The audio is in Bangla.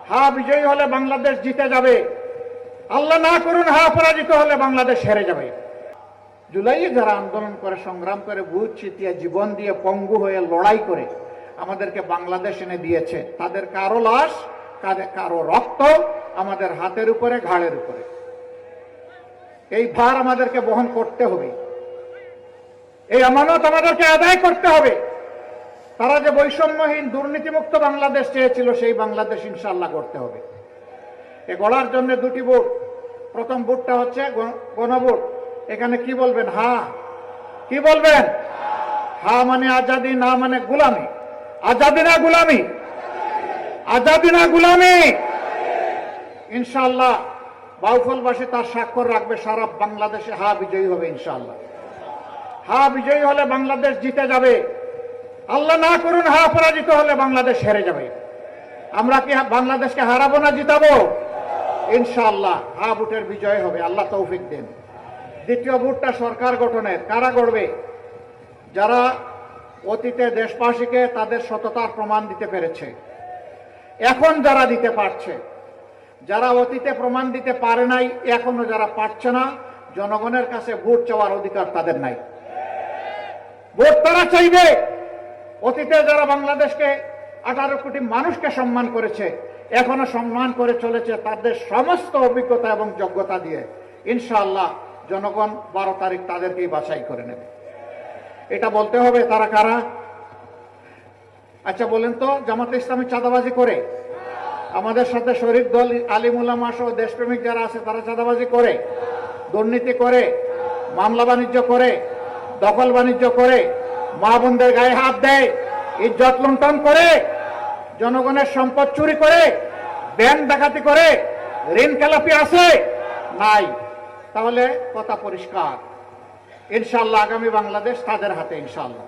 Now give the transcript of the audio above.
হা বিজয়ী হলে বাংলাদেশ জিতে যাবে, আল্লাহ না করুন হা পরাজিত হলে বাংলাদেশ হেরে যাবে। জুলাইয়ে যারা আন্দোলন করে, সংগ্রাম করে, বুক চিতিয়ে, জীবন দিয়ে, পঙ্গু হয়ে লড়াই করে আমাদেরকে বাংলাদেশ এনে দিয়েছে, তাদের কারো লাশ, কারো রক্ত আমাদের হাতের উপরে, ঘাড়ের উপরে। এই ভার আমাদেরকে বহন করতে হবে, এই আমানত আমাদেরকে আদায় করতে হবে। তারা যে বৈষম্যহীন দুর্নীতিমুক্ত বাংলাদেশ চেয়েছিল, সেই বাংলাদেশ ইনশাআল্লাহ করতে হবে। এ গড়ার জন্য দুটি ভোট। প্রথম ভোটটা হচ্ছে গণভোট। এখানে কি বলবেন? হা। কি বলবেন? হা মানে আজাদি, না মানে গুলামি। আজাদি না গুলামি? আজাদি না গুলামি? ইনশাআল্লাহ বাউফলবাসী তার স্বাক্ষর রাখবে, সারা বাংলাদেশে হা বিজয়ী হবে ইনশাআল্লাহ। হা বিজয়ী হলে বাংলাদেশ জিতে যাবে, আল্লাহ না করুন হা পরাজিত হলে বাংলাদেশ হেরে যাবে। আমরা কি বাংলাদেশকে হারাবো না জিতাবো? ইনশাআল্লাহ হা ভোটের বিজয় হবে, আল্লাহ তৌফিক দেন। দ্বিতীয় ভোটটা সরকার গঠনের। কারা গড়বে? যারা অতীতে দেশবাসীকে তাদের সততার প্রমাণ দিতে পেরেছে, এখন যারা দিতে পারছে। যারা অতীতে প্রমাণ দিতে পারে নাই, এখনো যারা পারছে না, জনগণের কাছে ভোট চাওয়ার অধিকার তাদের নাই। ভোট তারা চাইবে। অতীতে যারা বাংলাদেশকে 18 কোটি মানুষকে সম্মান করেছে, এখনো সম্মান করে চলেছে, তাদের সমস্ত অভিজ্ঞতা এবং যোগ্যতা দিয়ে ইনশাআল্লাহ জনগণ 12 তারিখ তাদেরকেই বাছাই করে নেবে। এটা বলতে হবে। তারা কারা? আচ্ছা বলেন তো, জামাতে ইসলামী চাঁদাবাজি করে? আমাদের সাথে শরীফ দল, আলিম উলামা সহ দেশপ্রেমিক যারা আছে, তারা চাঁদাবাজি করে, দুর্নীতি করে, মামলা বাণিজ্য করে, দখল বাণিজ্য করে, মা বোনদের গায়ে হাত দেয়, ইজ্জত লুণ্ঠন করে, জনগণের সম্পদ চুরি করে, ব্যাংক ডাকাতি করে, ঋণ খেলাপি আছে? নাই। তাহলে কথা পরিষ্কার, ইনশাআল্লাহ আগামী বাংলাদেশ তাদের হাতে ইনশাআল্লাহ।